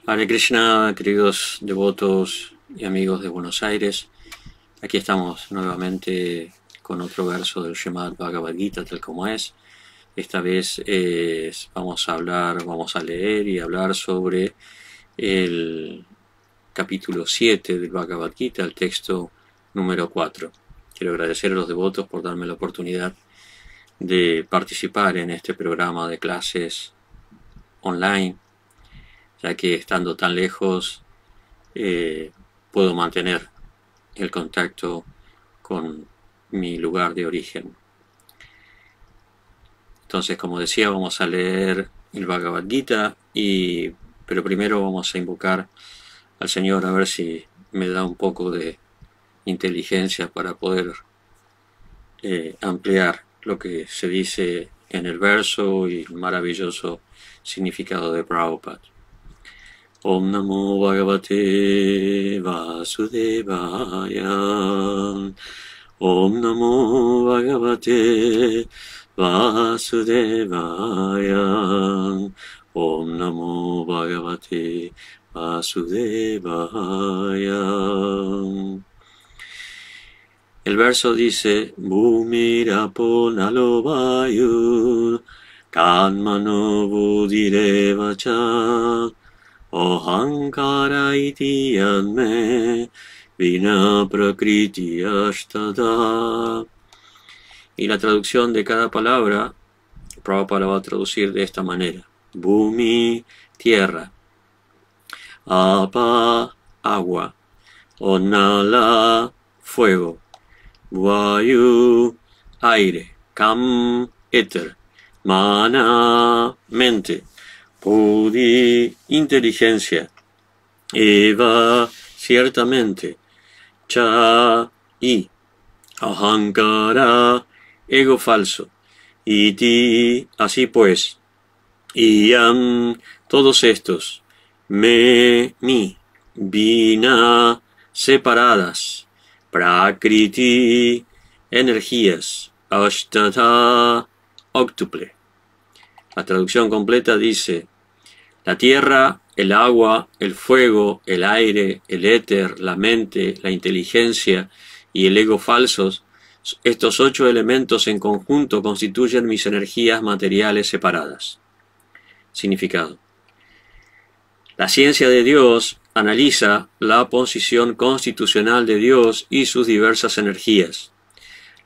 Hare Krishna, queridos devotos y amigos de Buenos Aires. Aquí estamos nuevamente con otro verso del Srimad Bhagavad Gita, tal como es. Esta vez vamos a leer y hablar sobre el capítulo 7 del Bhagavad Gita, el texto número 4. Quiero agradecer a los devotos por darme la oportunidad de participar en este programa de clases online, ya que estando tan lejos puedo mantener el contacto con mi lugar de origen. Entonces, como decía, vamos a leer el Bhagavad Gita, pero primero vamos a invocar al Señor a ver si me da un poco de inteligencia para poder ampliar lo que se dice en el verso y el maravilloso significado de Prabhupada. Om Namo Bhagavate Vasudevaya. Om Namo Bhagavate Vasudevaya. Om Namo Bhagavate Vasudevaya. El verso dice: Bhumirapo nalovayu kanmano buddhirevacha Ohankara iti yadme vina prakriti ashtada. Y la traducción de cada palabra, Prabhupada va a traducir de esta manera: Bhumi, tierra; Apa, agua; Onala, fuego; Vayu, aire; Kam, éter; Mana, mente; Buddhi, inteligencia; Eva, ciertamente; Cha, y; Ahankara, ego falso; Iti, así pues; Iyam, todos estos; Me, mi; Vina, separadas; Prakriti, energías; Ashtata, óctuple. La traducción completa dice: la tierra, el agua, el fuego, el aire, el éter, la mente, la inteligencia y el ego falsos, estos 8 elementos en conjunto constituyen mis energías materiales separadas. Significado: la ciencia de Dios analiza la posición constitucional de Dios y sus diversas energías.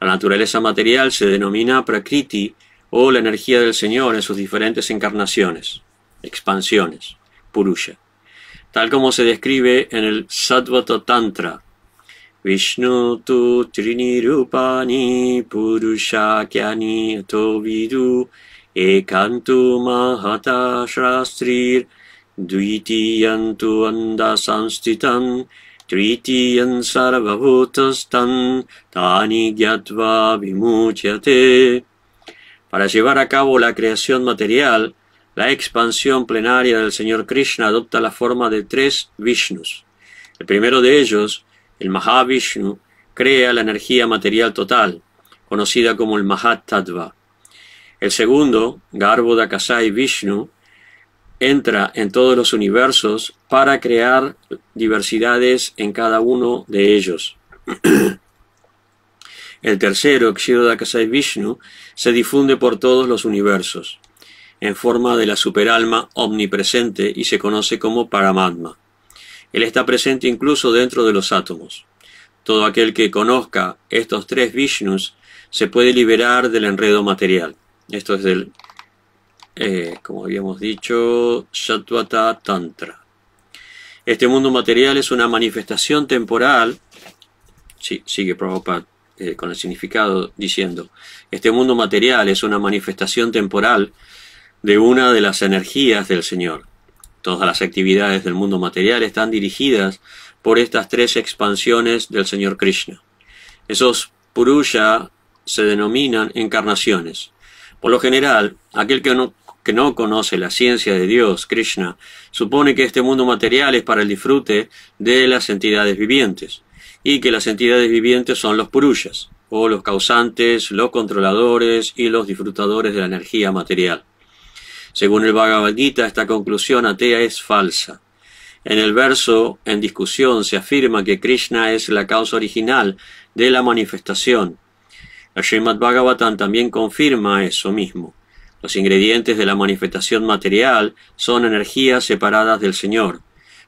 La naturaleza material se denomina Prakriti, o la energía del Señor en sus diferentes encarnaciones, expansiones, Purusha, tal como se describe en el Satvata Tantra. Vishnu tu trini rupani purusha kyani to vidu ekantu mahata shastrir dvitiyantu anda sanstitan tritiyan sarvabhutastan tani gyatva vimuchyate. Para llevar a cabo la creación material, la expansión plenaria del Señor Krishna adopta la forma de 3 Vishnus. El primero de ellos, el Mahavishnu, crea la energía material total, conocida como el Mahatattva. El segundo, Garbhodakasai Vishnu, entra en todos los universos para crear diversidades en cada uno de ellos. El tercero, Kshirodakasai Vishnu, se difunde por todos los universos, en forma de la superalma omnipresente, y se conoce como Paramatma. Él está presente incluso dentro de los átomos. Todo aquel que conozca estos 3 Vishnus se puede liberar del enredo material. Esto es del, como habíamos dicho, Satvata Tantra. Este mundo material es una manifestación temporal. Sí, sigue Prabhupada con el significado diciendo: este mundo material es una manifestación temporal de una de las energías del Señor. Todas las actividades del mundo material están dirigidas por estas 3 expansiones del Señor Krishna. Esos Purusha se denominan encarnaciones. Por lo general, aquel que no conoce la ciencia de Dios, Krishna, supone que este mundo material es para el disfrute de las entidades vivientes, y que las entidades vivientes son los Purushas, o los causantes, los controladores y los disfrutadores de la energía material. Según el Bhagavad Gita, esta conclusión atea es falsa. En el verso en discusión se afirma que Krishna es la causa original de la manifestación. El Srimad Bhagavatam también confirma eso mismo. Los ingredientes de la manifestación material son energías separadas del Señor.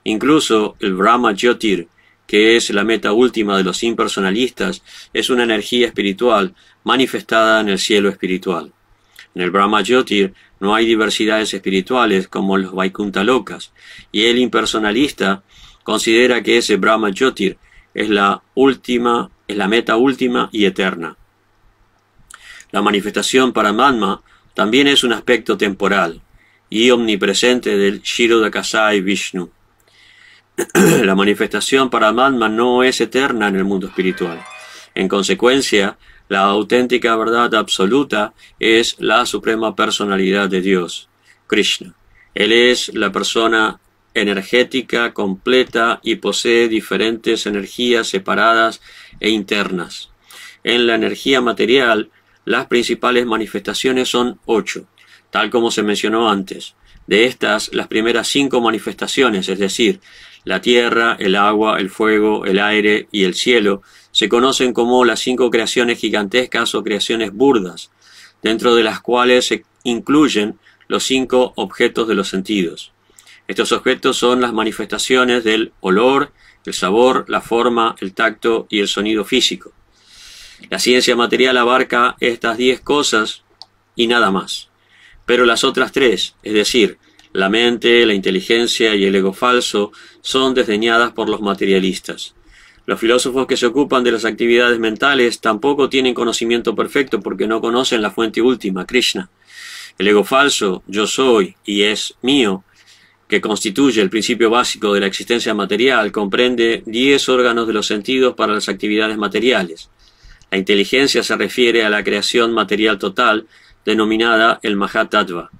Incluso el Brahma Jyotir, que es la meta última de los impersonalistas, es una energía espiritual manifestada en el cielo espiritual. En el Brahma Jyotir no hay diversidades espirituales como los Vaikuntha Lokas, y el impersonalista considera que ese Brahma Jyotir es la meta última y eterna. La manifestación Paramatma también es un aspecto temporal y omnipresente del Kshirodakasai Vishnu. La manifestación Paramatma no es eterna en el mundo espiritual. En consecuencia, la auténtica verdad absoluta es la suprema personalidad de Dios, Krishna. Él es la persona energética completa y posee diferentes energías separadas e internas. En la energía material, las principales manifestaciones son 8, tal como se mencionó antes. De estas, las primeras 5 manifestaciones, es decir, la tierra, el agua, el fuego, el aire y el cielo, se conocen como las 5 creaciones gigantescas o creaciones burdas, dentro de las cuales se incluyen los 5 objetos de los sentidos. Estos objetos son las manifestaciones del olor, el sabor, la forma, el tacto y el sonido físico. La ciencia material abarca estas 10 cosas y nada más. Pero las otras 3, es decir, la mente, la inteligencia y el ego falso, son desdeñadas por los materialistas. Los filósofos que se ocupan de las actividades mentales tampoco tienen conocimiento perfecto porque no conocen la fuente última, Krishna. El ego falso, yo soy y es mío, que constituye el principio básico de la existencia material, comprende 10 órganos de los sentidos para las actividades materiales. La inteligencia se refiere a la creación material total, denominada el Mahatattva.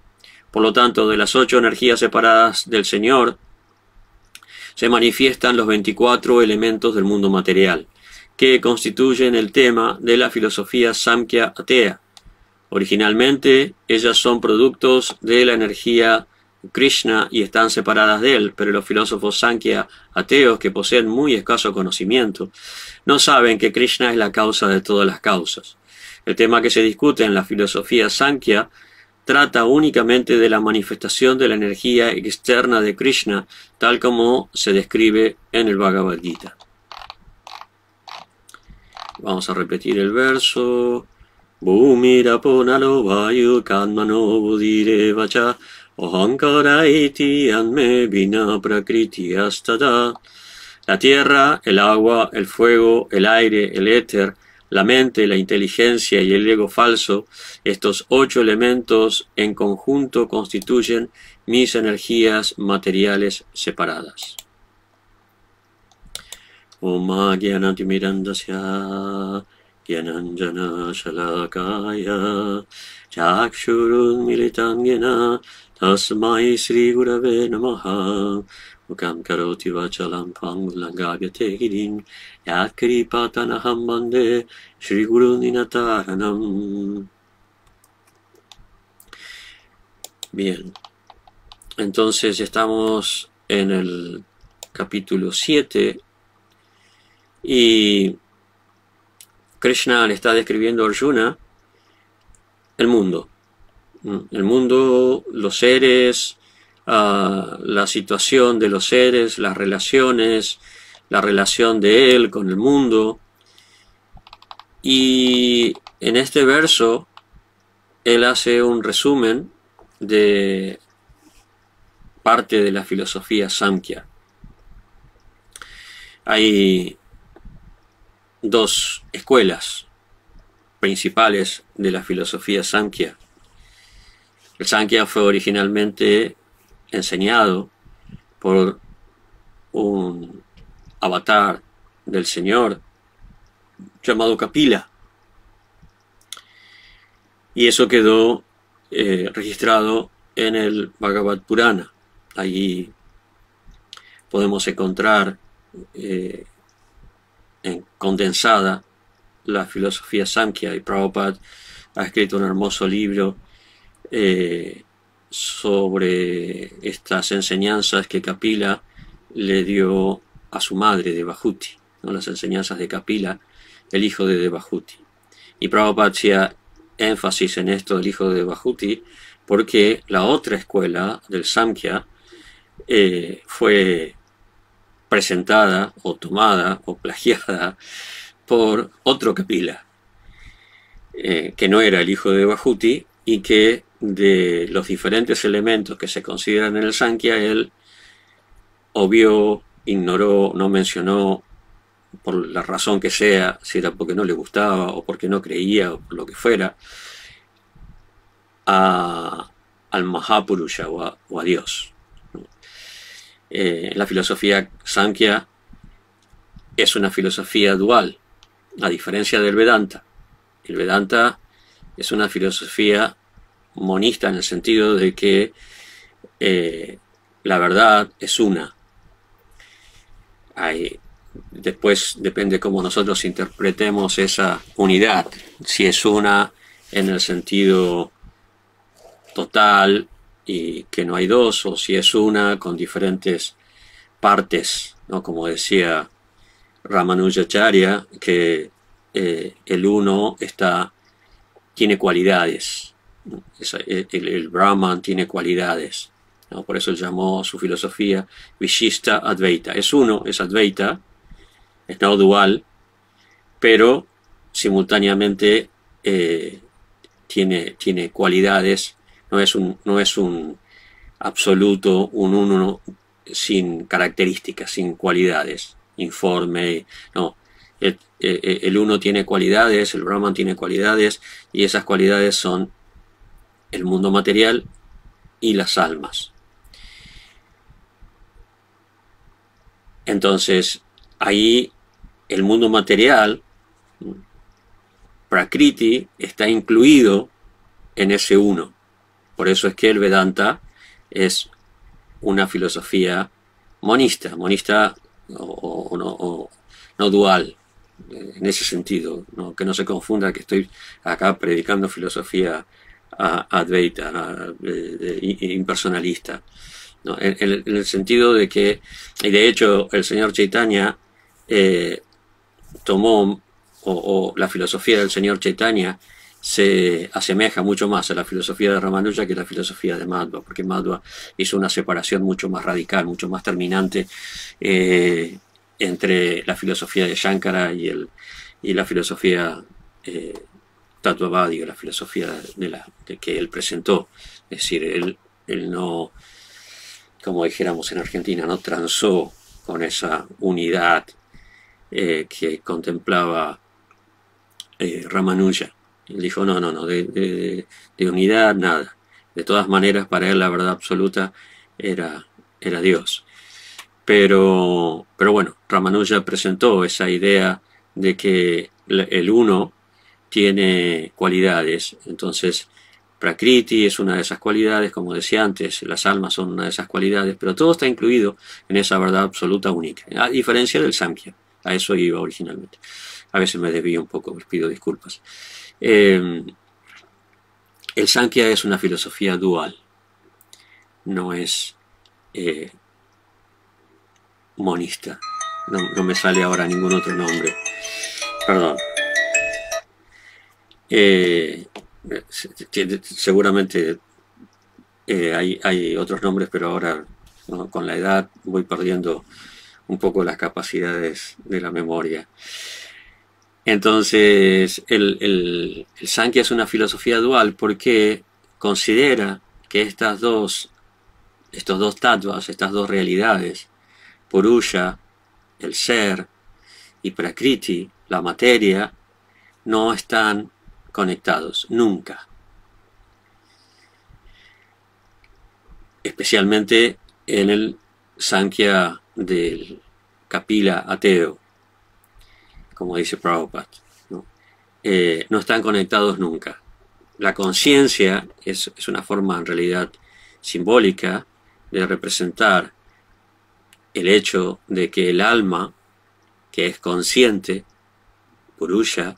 Por lo tanto, de las 8 energías separadas del Señor, se manifiestan los 24 elementos del mundo material, que constituyen el tema de la filosofía Samkhya atea. Originalmente, ellas son productos de la energía Krishna y están separadas de él, pero los filósofos Samkhya ateos, que poseen muy escaso conocimiento, no saben que Krishna es la causa de todas las causas. El tema que se discute en la filosofía Samkhya trata únicamente de la manifestación de la energía externa de Krishna, tal como se describe en el Bhagavad Gita. Vamos a repetir el verso. Bhumirapo nalo vayu kanmano buddhirevacha ahankara iti anme vina prakriti astada. La tierra, el agua, el fuego, el aire, el éter, la mente, la inteligencia y el ego falso, estos 8 elementos en conjunto constituyen mis energías materiales separadas. Om Gyanantimirandasya Gyananjana Shalakaya Chakshurun Militangena Tasmai Sri Gurave Namaha Mukam Karoti Vachalam Pangulangagate Girin Yakri Patanaham Bande Sri Guru Ninataranam. Bien, entonces estamos en el capítulo 7 y Krishna le está describiendo a Arjuna el mundo, los seres, la situación de los seres, las relaciones, la relación de él con el mundo. Y en este verso él hace un resumen de parte de la filosofía Samkhya. Hay 2 escuelas principales de la filosofía Samkhya. El Samkhya fue originalmente enseñado por un avatar del Señor llamado Kapila, y eso quedó registrado en el Bhagavad Purana. Allí podemos encontrar condensada la filosofía Samkhya, y Prabhupada ha escrito un hermoso libro sobre estas enseñanzas que Kapila le dio a su madre Devahuti, ¿no? Las enseñanzas de Kapila, el hijo de Devahuti. Y Prabhupada hacía énfasis en esto del hijo de Devahuti porque la otra escuela del Samkhya fue presentada o tomada o plagiada por otro Kapila, que no era el hijo de Devahuti, y que de los diferentes elementos que se consideran en el Samkhya, él obvió, ignoró, no mencionó, por la razón que sea, si era porque no le gustaba o porque no creía o por lo que fuera, al Mahapurusha o a Dios. La filosofía Samkhya es una filosofía dual, a diferencia del Vedanta. El Vedanta es una filosofía monista en el sentido de que la verdad es una. Después depende cómo nosotros interpretemos esa unidad, si es una en el sentido total y que no hay dos, o si es una con diferentes partes, ¿no? Como decía Ramanujacharya, que el uno tiene cualidades, ¿no? El Brahman tiene cualidades, ¿no? Por eso él llamó su filosofía Vishishta Advaita. Es uno, es Advaita, es no dual, pero simultáneamente tiene cualidades. No es un absoluto, un uno sin características, sin cualidades, informe, no. El uno tiene cualidades, el Brahman tiene cualidades, y esas cualidades son el mundo material y las almas. Entonces, ahí el mundo material, Prakriti, está incluido en ese uno. Por eso es que el Vedanta es una filosofía monista o no dual, en ese sentido, ¿no? Que no se confunda que estoy acá predicando filosofía advaita, impersonalista, ¿no? En el sentido de que, y de hecho el señor Chaitanya tomó, o la filosofía del señor Chaitanya se asemeja mucho más a la filosofía de Ramanuja que la filosofía de Madhva, porque Madhva hizo una separación mucho más radical, mucho más terminante entre la filosofía de Shankara y la filosofía Tattvavadi, la filosofía de que él presentó. Es decir, él no, como dijéramos en Argentina, no transó con esa unidad que contemplaba Ramanuja. Él dijo, no, de unidad nada. De todas maneras, para él la verdad absoluta era Dios. Pero bueno, Ramanuja presentó esa idea de que el uno tiene cualidades. Entonces, Prakriti es una de esas cualidades, como decía antes, las almas son una de esas cualidades, pero todo está incluido en esa verdad absoluta única, a diferencia del Samkhya. A eso iba originalmente. A veces me desvío un poco, les pido disculpas. El Samkhya es una filosofía dual, no es monista. No me sale ahora ningún otro nombre. Perdón. Seguramente hay otros nombres, pero ahora, ¿no? Con la edad voy perdiendo un poco las capacidades de la memoria. Entonces, el Samkhya es una filosofía dual porque considera que estos dos tattvas, estas dos realidades, Purusha, el ser, y Prakriti, la materia, no están conectados, nunca. Especialmente en el Samkhya del Kapila ateo, como dice Prabhupada, ¿no? No están conectados nunca. La conciencia es una forma en realidad simbólica de representar el hecho de que el alma, que es consciente, Purusha,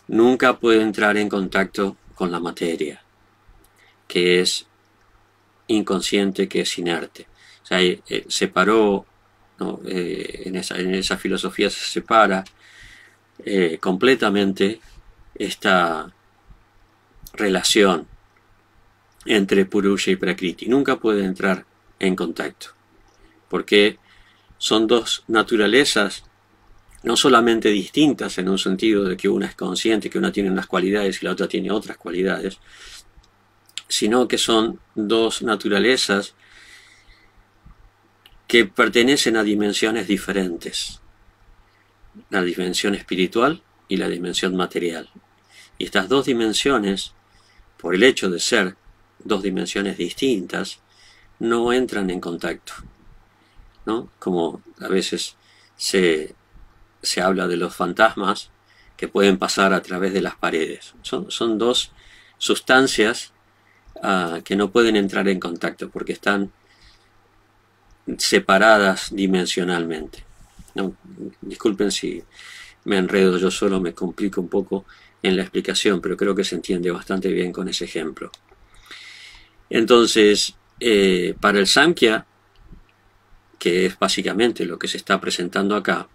nunca puede entrar en contacto con la materia, que es inconsciente, que es inerte. O sea, separó ¿no? En esa filosofía se separa completamente esta relación entre Purusha y Prakriti. Nunca puede entrar en contacto, porque son dos naturalezas no solamente distintas en un sentido de que una es consciente, que una tiene unas cualidades y la otra tiene otras cualidades, sino que son dos naturalezas que pertenecen a dimensiones diferentes, la dimensión espiritual y la dimensión material. Y estas dos dimensiones, por el hecho de ser dos dimensiones distintas, no entran en contacto, ¿no? Como a veces se habla de los fantasmas que pueden pasar a través de las paredes. Son dos sustancias que no pueden entrar en contacto porque están separadas dimensionalmente. No, disculpen si me enredo yo solo, me complico un poco en la explicación, pero creo que se entiende bastante bien con ese ejemplo. Entonces, para el Samkhya, que es básicamente lo que se está presentando acá,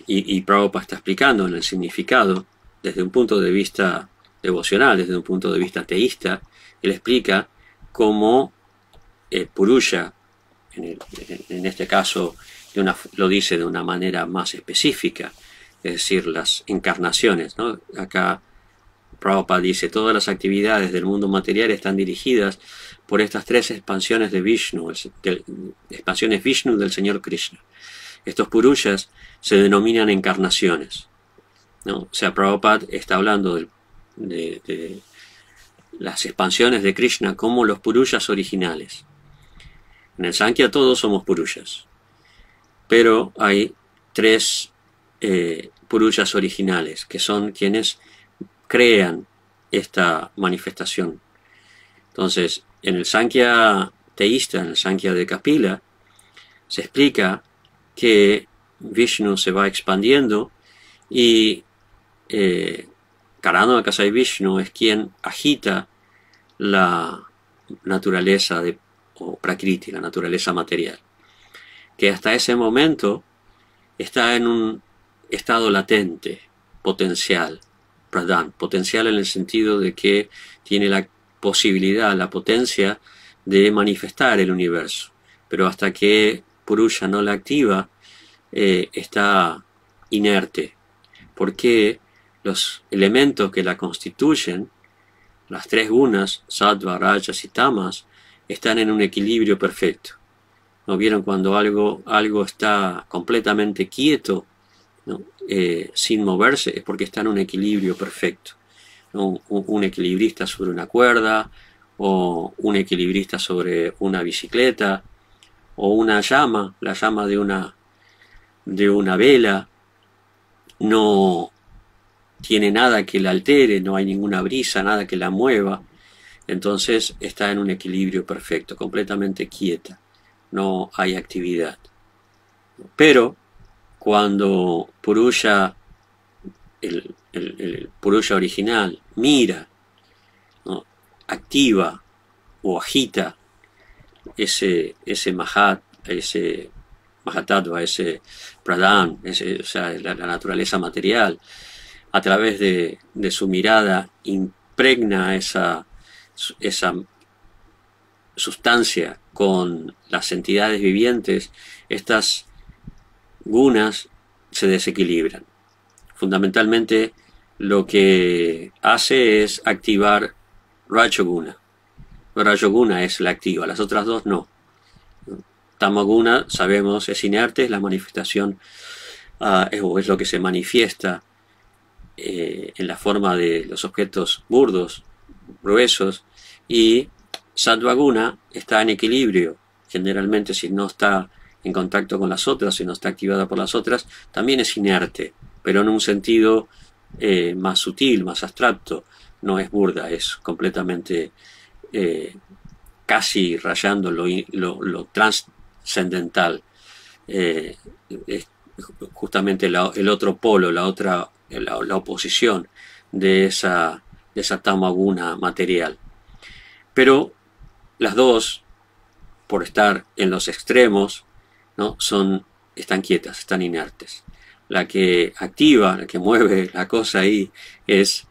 y Prabhupada está explicando en el significado, desde un punto de vista devocional, desde un punto de vista teísta, él explica cómo Purusha, en este caso lo dice de una manera más específica, es decir, las encarnaciones, ¿no? Acá Prabhupada dice, todas las actividades del mundo material están dirigidas por estas tres expansiones de Vishnu, expansiones Vishnu del Señor Krishna. Estos Purushas se denominan encarnaciones, ¿no? O sea, Prabhupada está hablando de las expansiones de Krishna como los Purushas originales. En el Samkhya todos somos Purushas, pero hay tres Purushas originales, que son quienes crean esta manifestación. Entonces, en el Samkhya teísta, en el Samkhya de Kapila, se explica que Vishnu se va expandiendo y Karana Kasai Vishnu es quien agita la naturaleza o Prakriti, la naturaleza material, que hasta ese momento está en un estado latente, potencial, pradhan, potencial en el sentido de que tiene la posibilidad, la potencia de manifestar el universo, pero hasta que Purusha no la activa, está inerte, porque los elementos que la constituyen, las tres gunas, sattva, rajas y tamas, están en un equilibrio perfecto. ¿No vieron cuando algo está completamente quieto, ¿no? Sin moverse? Es porque está en un equilibrio perfecto, ¿no? Un equilibrista sobre una cuerda, o un equilibrista sobre una bicicleta, o una llama, la llama de una vela, no tiene nada que la altere, no hay ninguna brisa, nada que la mueva, entonces está en un equilibrio perfecto, completamente quieta, no hay actividad. Pero cuando Purusha, el Purusha original, mira, ¿no? Activa o agita ese Mahat, ese Mahatattva, ese Pradhan, o sea, la naturaleza material, a través de su mirada impregna esa sustancia con las entidades vivientes, estas gunas se desequilibran. Fundamentalmente lo que hace es activar Rajoguna. Rajoguna es la activa, las otras dos no. Tamaguna, sabemos, es inerte, es la manifestación, es lo que se manifiesta en la forma de los objetos burdos, gruesos, y Sattvaguna está en equilibrio. Generalmente, si no está en contacto con las otras, si no está activada por las otras, también es inerte, pero en un sentido más sutil, más abstracto. No es burda, es completamente casi rayando lo trascendental. Es justamente el otro polo, la oposición de esa tamaguna material. Pero las dos por estar en los extremos, ¿no? Están quietas, están inertes. La que activa, la que mueve la cosa ahí es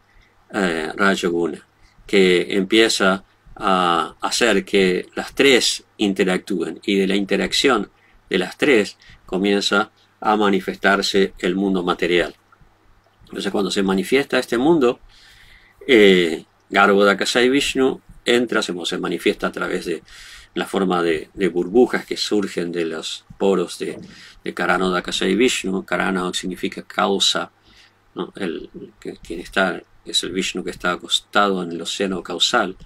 Raja Guna, que empieza a hacer que las tres interactúen, y de la interacción de las tres comienza a manifestarse el mundo material. Entonces, cuando se manifiesta este mundo, Garbhodakashayi Vishnu entra, se manifiesta a través de la forma de burbujas que surgen de los poros de Karanodakashayi Vishnu. Karana significa causa, ¿no? Quien está es el Vishnu que está acostado en el océano causal.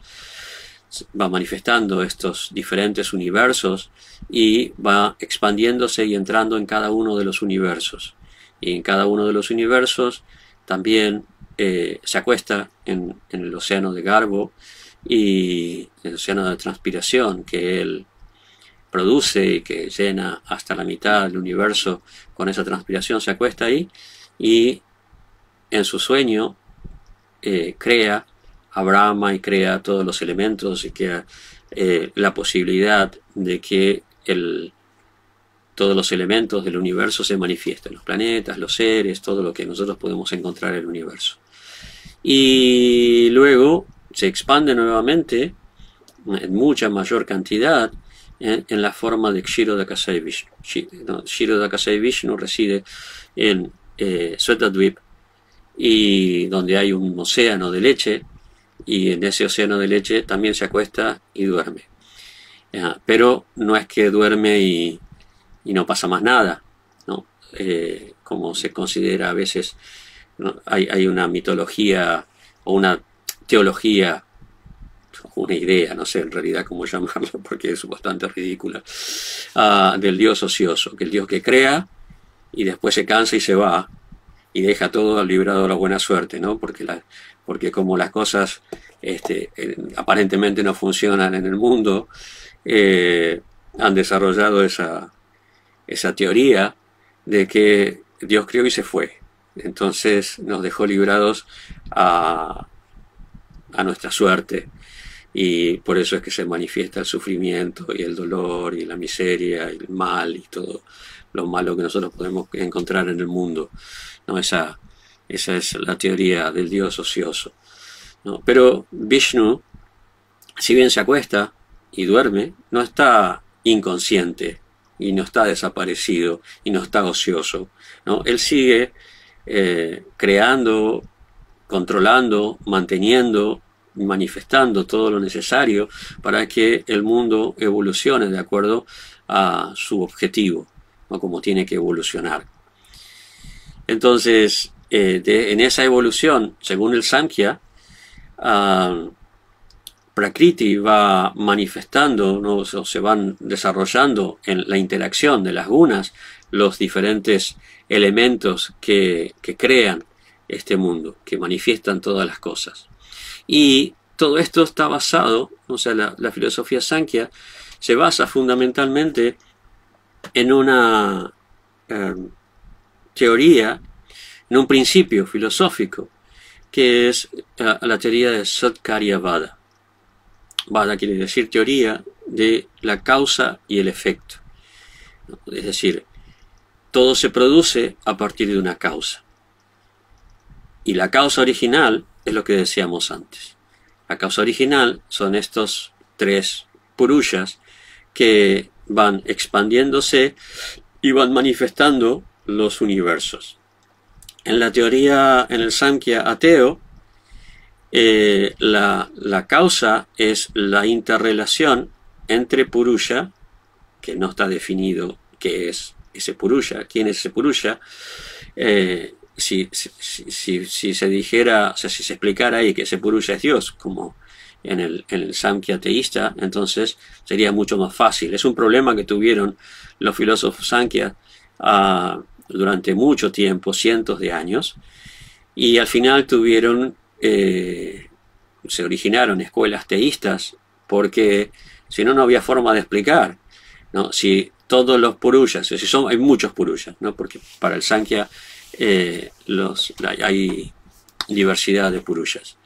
Va manifestando estos diferentes universos y va expandiéndose y entrando en cada uno de los universos. Y en cada uno de los universos también se acuesta en el océano de Garbo y el océano de transpiración que él produce y que llena hasta la mitad del universo con esa transpiración. Se acuesta ahí y en su sueño crea a Brahma y crea todos los elementos y crea la posibilidad de que todos los elementos del universo se manifiesten, los planetas, los seres, todo lo que nosotros podemos encontrar en el universo. Y luego se expande nuevamente en mucha mayor cantidad en la forma de Kshirodakashayi Vishnu. Kshirodakashayi Vishnu reside en Svetadvip, y donde hay un océano de leche, y en ese océano de leche también se acuesta y duerme. Pero no es que duerme y no pasa más nada, ¿no? Como se considera a veces, ¿no? Hay una mitología o una teología, una idea, no sé en realidad cómo llamarlo porque es bastante ridícula, del Dios ocioso, que el Dios que crea y después se cansa y se va y deja todo librado a la buena suerte, ¿no? Porque como las cosas aparentemente no funcionan en el mundo, han desarrollado esa teoría de que Dios creó y se fue. Entonces nos dejó librados a nuestra suerte, y por eso es que se manifiesta el sufrimiento y el dolor y la miseria y el mal y todo lo malo que nosotros podemos encontrar en el mundo, ¿no? Esa es la teoría del Dios ocioso, ¿no? Pero Vishnu, si bien se acuesta y duerme, no está inconsciente y no está desaparecido y no está ocioso, ¿no? Él sigue creando, controlando, manteniendo, manifestando todo lo necesario para que el mundo evolucione de acuerdo a su objetivo, ¿no? Como tiene que evolucionar. Entonces, en esa evolución, según el Samkhya, Prakriti va manifestando, ¿no? O se van desarrollando en la interacción de las gunas los diferentes elementos que crean este mundo, que manifiestan todas las cosas. Y todo esto está basado, o sea, la filosofía Samkhya se basa fundamentalmente en una teoría, en un principio filosófico, que es la teoría de Satkarya Vada. Vada quiere decir teoría de la causa y el efecto. Es decir, todo se produce a partir de una causa. Y la causa original es lo que decíamos antes. La causa original son estos tres purushas que van expandiéndose y van manifestando los universos. En la teoría, en el Samkhya ateo, la causa es la interrelación entre purusha, que no está definido qué es ese purusha, quién es ese purusha. Si se dijera, o sea, si se explicara ahí que ese purusha es Dios, como en el Samkhya ateísta, entonces sería mucho más fácil. Es un problema que tuvieron los filósofos Samkhya durante mucho tiempo, cientos de años, y al final se originaron escuelas teístas, porque si no, no había forma de explicar, ¿no? Si todos los purushas, hay muchos purushas, ¿no? Porque para el Samkhya hay diversidad de purushas.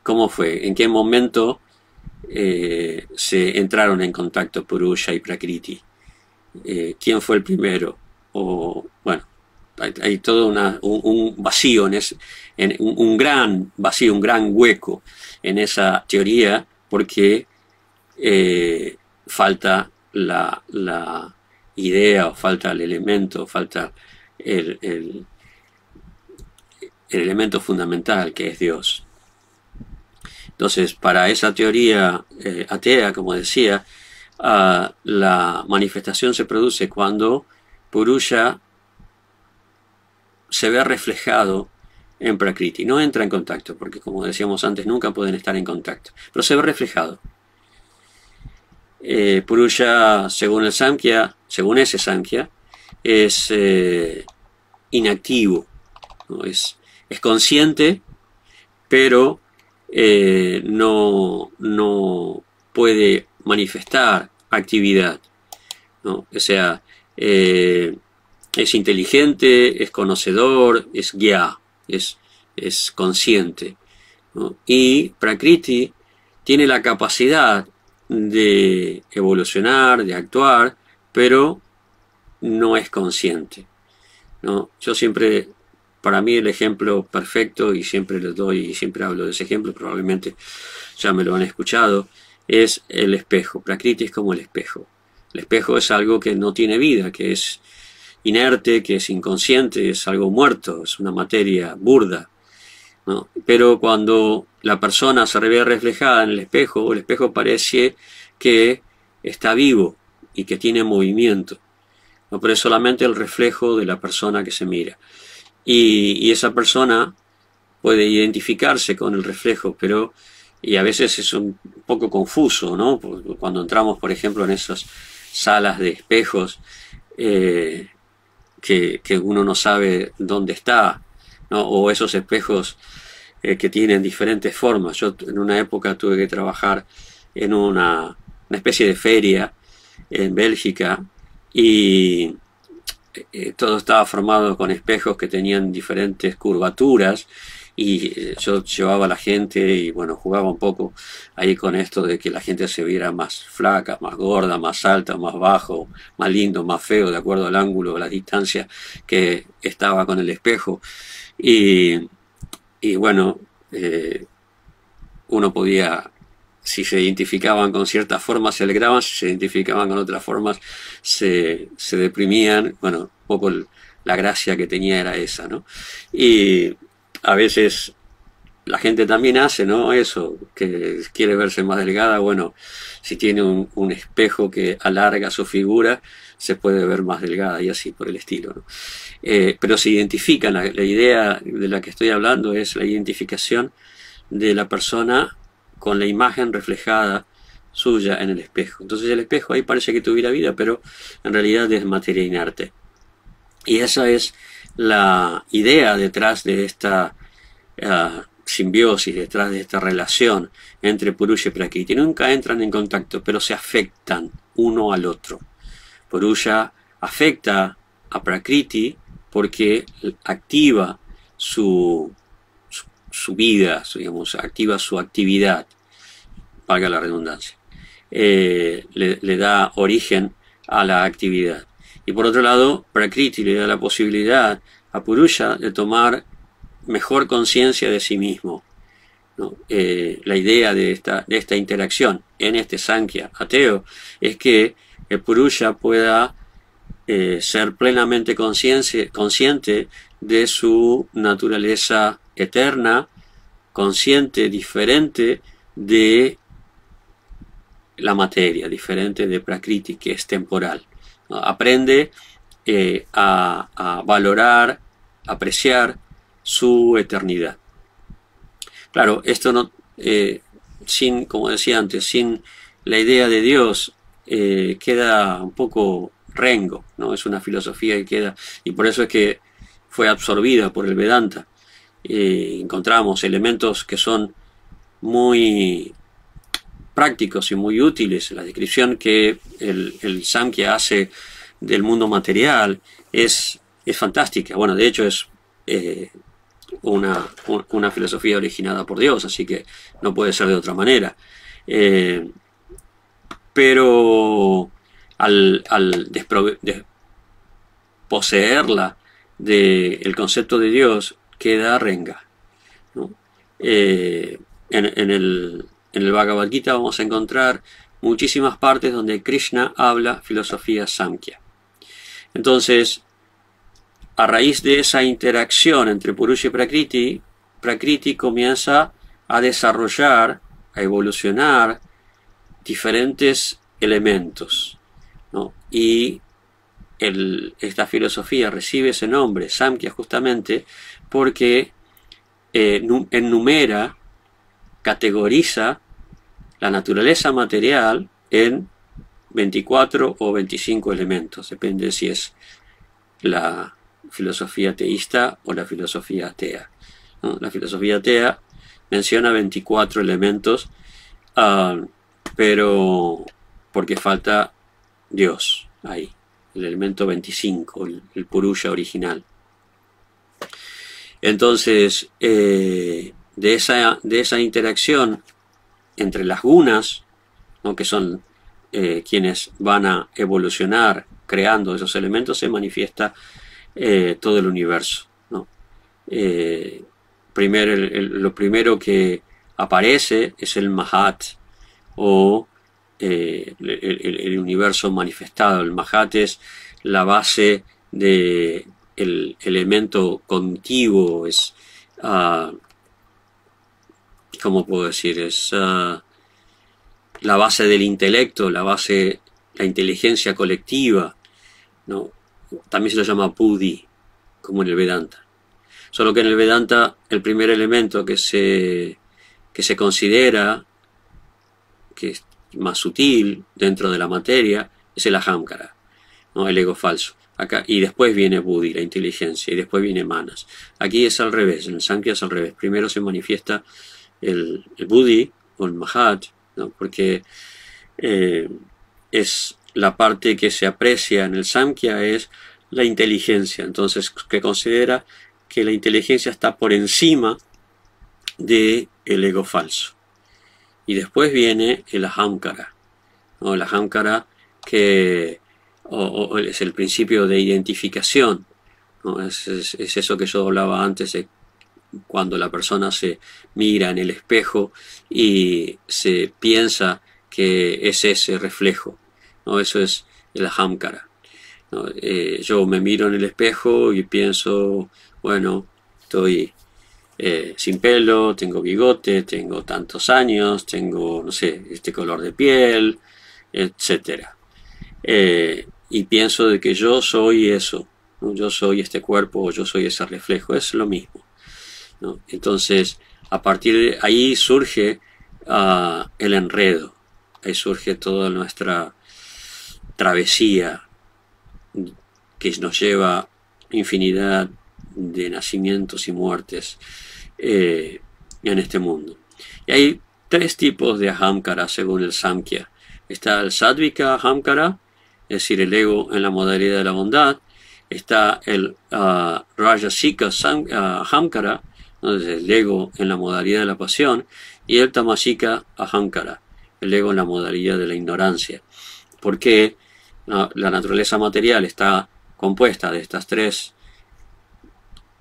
¿Cómo fue? ¿En qué momento se entraron en contacto Purusha y Prakriti. ¿Quién fue el primero? O, bueno, hay todo un vacío, un gran vacío, un gran hueco en esa teoría, porque falta la idea, o falta el elemento, falta el elemento fundamental, que es Dios. Entonces, para esa teoría atea, como decía, la manifestación se produce cuando Purusha se ve reflejado en Prakriti. No entra en contacto, porque como decíamos antes, nunca pueden estar en contacto, pero se ve reflejado. Purusha, según el Samkhya, según ese Samkhya, es inactivo, ¿no? Es consciente, pero no puede manifestar actividad, ¿no? O sea, es inteligente, es conocedor, es guía, es consciente, ¿no? Y Prakriti tiene la capacidad de evolucionar, de actuar, pero no es consciente, ¿no? Yo siempre, para mí el ejemplo perfecto, y siempre lo doy y siempre hablo de ese ejemplo, probablemente ya me lo han escuchado, es el espejo. Prakriti es como el espejo. El espejo es algo que no tiene vida, que es inerte, que es inconsciente, es algo muerto, es una materia burda, ¿no? Pero cuando la persona se ve reflejada en el espejo parece que está vivo y que tiene movimiento, ¿no? Pero es solamente el reflejo de la persona que se mira. Y esa persona puede identificarse con el reflejo, y a veces es un poco confuso, ¿no? Cuando entramos, por ejemplo, en esas salas de espejos, que uno no sabe dónde está, ¿no? O esos espejos que tienen diferentes formas. Yo en una época tuve que trabajar en una especie de feria en Bélgica, y todo estaba formado con espejos que tenían diferentes curvaturas, y yo llevaba a la gente y bueno, jugaba un poco ahí con esto de que la gente se viera más flaca, más gorda, más alta, más bajo, más lindo, más feo, de acuerdo al ángulo, la distancia que estaba con el espejo. Y bueno, uno podía, si se identificaban con ciertas formas se alegraban, si se identificaban con otras formas se deprimían. Bueno, un poco la gracia que tenía era esa, ¿no? Y a veces la gente también hace, ¿no? Eso, que quiere verse más delgada. Bueno, si tiene un espejo que alarga su figura, se puede ver más delgada, y así por el estilo, ¿no? Pero se identifican, la idea de la que estoy hablando es la identificación de la persona con la imagen reflejada suya en el espejo. Entonces el espejo ahí parece que tuviera vida, pero en realidad es materia inerte. Y esa es la idea detrás de esta simbiosis, detrás de esta relación entre Purusha y Prakriti. Nunca entran en contacto, pero se afectan uno al otro. Purusha afecta a Prakriti porque activa su vida, digamos, activa su actividad, valga la redundancia. Le da origen a la actividad. Y por otro lado, Prakriti le da la posibilidad a Purusha de tomar mejor conciencia de sí mismo, ¿no? La idea de esta interacción en este Samkhya ateo es que el Purusha pueda ser plenamente consciente de su naturaleza eterna, consciente, diferente de la materia, diferente de Prakriti, que es temporal, ¿no? Aprende a valorar, apreciar su eternidad. Claro, esto no, como decía antes, sin la idea de Dios, queda un poco rengo, ¿no? Es una filosofía que queda, y por eso es que fue absorbida por el Vedanta. Encontramos elementos que son muy prácticos y muy útiles. La descripción que el Samkhya hace del mundo material es fantástica. Bueno, de hecho es una filosofía originada por Dios, así que no puede ser de otra manera. Eh, pero al desposeerla del concepto de Dios, queda renga, ¿no? En el Bhagavad Gita vamos a encontrar muchísimas partes donde Krishna habla filosofía Samkhya. Entonces, a raíz de esa interacción entre Purusha y Prakriti, Prakriti comienza a desarrollar, a evolucionar diferentes elementos, ¿no? Y esta filosofía recibe ese nombre, Samkhya, justamente porque enumera, categoriza la naturaleza material en 24 o 25 elementos, depende si es la filosofía teísta o la filosofía atea, ¿no? La filosofía atea menciona 24 elementos, pero porque falta Dios ahí, el elemento 25, el Purusha original. Entonces, de esa interacción entre las gunas, ¿no? Que son quienes van a evolucionar creando esos elementos, se manifiesta todo el universo, ¿no? Lo primero que aparece es el Mahat, o el universo manifestado. El Mahat es la base del elemento cognitivo, es, ¿cómo puedo decir? Es la base del intelecto, la inteligencia colectiva, ¿no? También se lo llama Buddhi, como en el Vedanta. Solo que en el Vedanta el primer elemento que se considera que es más sutil dentro de la materia es el ahamkara, ¿no? El ego falso. Acá, y después viene Buddhi, la inteligencia, y después viene manas. Aquí es al revés, en el Samkhya es al revés. Primero se manifiesta el Buddhi o el Mahat, ¿no? Porque es la parte que se aprecia en el Samkhya, es la inteligencia. Entonces, que considera que la inteligencia está por encima del ego falso. Y después viene el ahamkara, ¿no? El ahamkara que es el principio de identificación, ¿no? Es eso que yo hablaba antes de cuando la persona se mira en el espejo y se piensa que es ese reflejo, ¿no? Eso es el ahamkara, ¿no? Yo me miro en el espejo y pienso, bueno, estoy sin pelo, tengo bigote, tengo tantos años, tengo, no sé, este color de piel, etcétera. Y pienso de que yo soy eso, ¿no? Yo soy este cuerpo, o yo soy ese reflejo, es lo mismo, ¿no? Entonces, a partir de ahí surge el enredo, ahí surge toda nuestra travesía que nos lleva a infinidad de nacimientos y muertes en este mundo. Y hay tres tipos de ahamkara según el Samkhya. Está el Sattvika ahamkara, es decir, el ego en la modalidad de la bondad. Está el Rajasika ahamkara, el ego en la modalidad de la pasión. Y el Tamasika ahamkara, el ego en la modalidad de la ignorancia. Porque la naturaleza material está compuesta de estas tres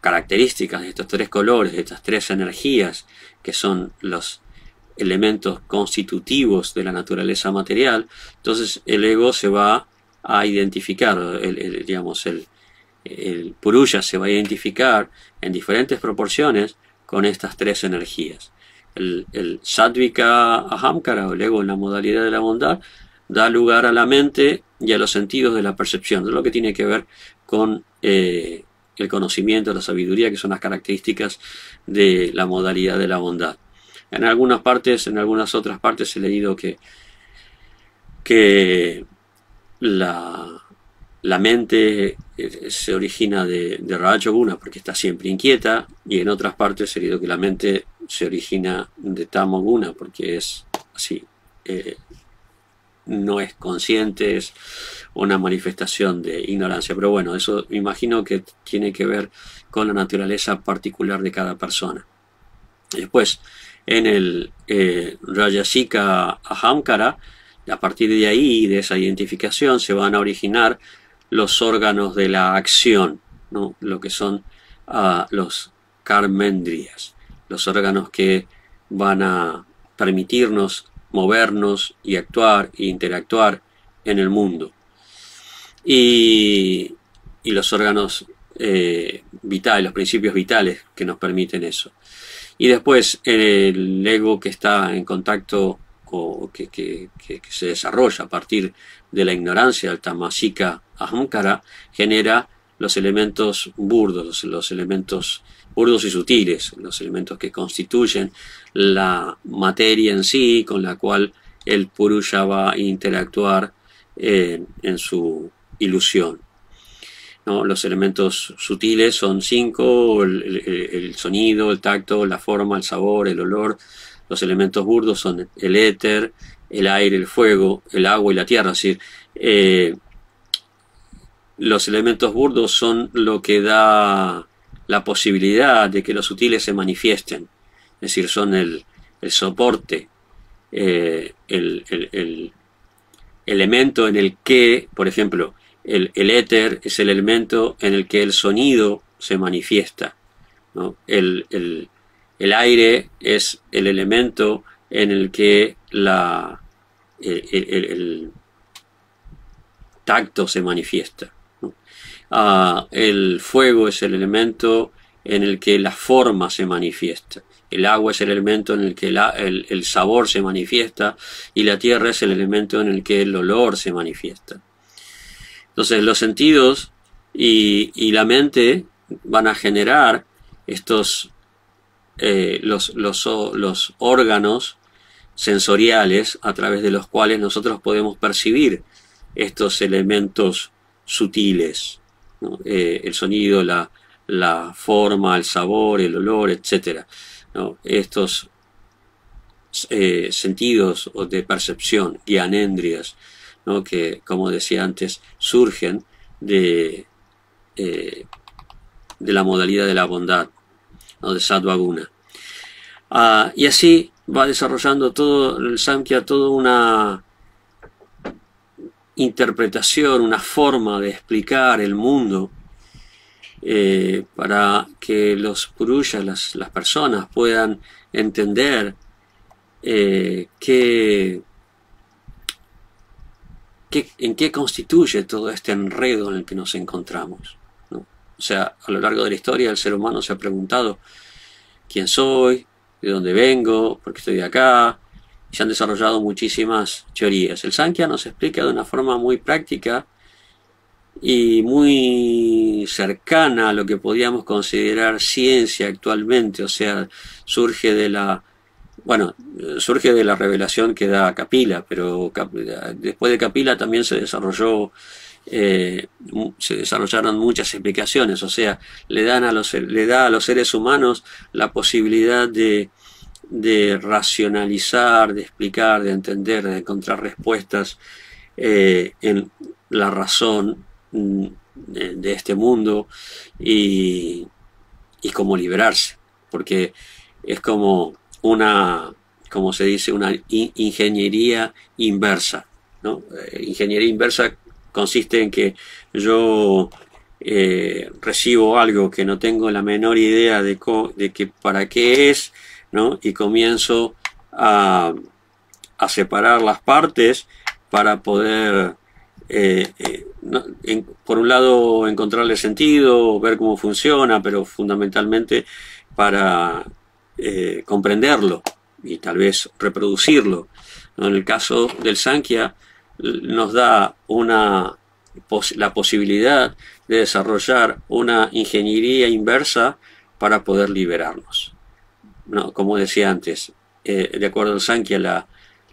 características, de estos tres colores, de estas tres energías que son los elementos constitutivos de la naturaleza material. Entonces el ego se va a identificar, digamos, el Purusha se va a identificar en diferentes proporciones con estas tres energías. El Sattvika ahamkara, o el ego en la modalidad de la bondad, da lugar a la mente y a los sentidos de la percepción, de lo que tiene que ver con el conocimiento, la sabiduría, que son las características de la modalidad de la bondad. En algunas otras partes he leído que la mente se origina de Rajoguna porque está siempre inquieta, y en otras partes he leído que la mente se origina de Tamoguna porque es así, no es consciente, es una manifestación de ignorancia. Pero bueno, eso me imagino que tiene que ver con la naturaleza particular de cada persona. Y después, en el Rajasika Ahamkara. A partir de ahí, de esa identificación, se van a originar los órganos de la acción, ¿no? Lo que son los karmendriyas, los órganos que van a permitirnos movernos y actuar e interactuar en el mundo. Y los órganos vitales, los principios vitales que nos permiten eso. Y después el ego que está en contacto o que se desarrolla a partir de la ignorancia, el tamasika ahamkara, genera los elementos burdos, los elementos burdos y sutiles, los elementos que constituyen la materia en sí, con la cual el purusha va a interactuar en su ilusión, ¿no? Los elementos sutiles son 5, el sonido, el tacto, la forma, el sabor, el olor. Los elementos burdos son el éter, el aire, el fuego, el agua y la tierra. Es decir, los elementos burdos son lo que da la posibilidad de que los sutiles se manifiesten. Es decir, son el soporte, el elemento en el que, por ejemplo, el éter es el elemento en el que el sonido se manifiesta, ¿no? El aire es el elemento en el que el tacto se manifiesta, ¿no? El fuego es el elemento en el que la forma se manifiesta. El agua es el elemento en el que el sabor se manifiesta, y la tierra es el elemento en el que el olor se manifiesta. Entonces los sentidos y la mente van a generar estos los órganos sensoriales a través de los cuales nosotros podemos percibir estos elementos sutiles, ¿no? El sonido, la forma, el sabor, el olor, etc., ¿no? Estos sentidos de percepción, gyanendriyas, ¿no? Que, como decía antes, surgen de la modalidad de la bondad, ¿no? De Sattva Guna. Y así va desarrollando todo el Samkhya, toda una interpretación, una forma de explicar el mundo, para que los purushas, las personas, puedan entender en qué constituye todo este enredo en el que nos encontramos, ¿no? O sea, a lo largo de la historia el ser humano se ha preguntado quién soy, de dónde vengo, por qué estoy acá. Se han desarrollado muchísimas teorías. El Samkhya nos explica de una forma muy práctica y muy cercana a lo que podríamos considerar ciencia actualmente. O sea, surge de la revelación que da Kapila, pero después de Kapila también se desarrollaron muchas explicaciones. O sea, le da a los seres humanos la posibilidad de racionalizar, de explicar, de entender, de encontrar respuestas en la razón de este mundo, y cómo liberarse, porque es como se dice, una ingeniería inversa, ¿no? Ingeniería inversa consiste en que yo recibo algo que no tengo la menor idea de que para qué es, ¿no? Y comienzo a separar las partes para poder por un lado encontrarle sentido, ver cómo funciona, pero fundamentalmente para comprenderlo y tal vez reproducirlo, ¿no? En el caso del Samkhya nos da la posibilidad de desarrollar una ingeniería inversa para poder liberarnos, ¿no? Como decía antes, de acuerdo al Samkhya,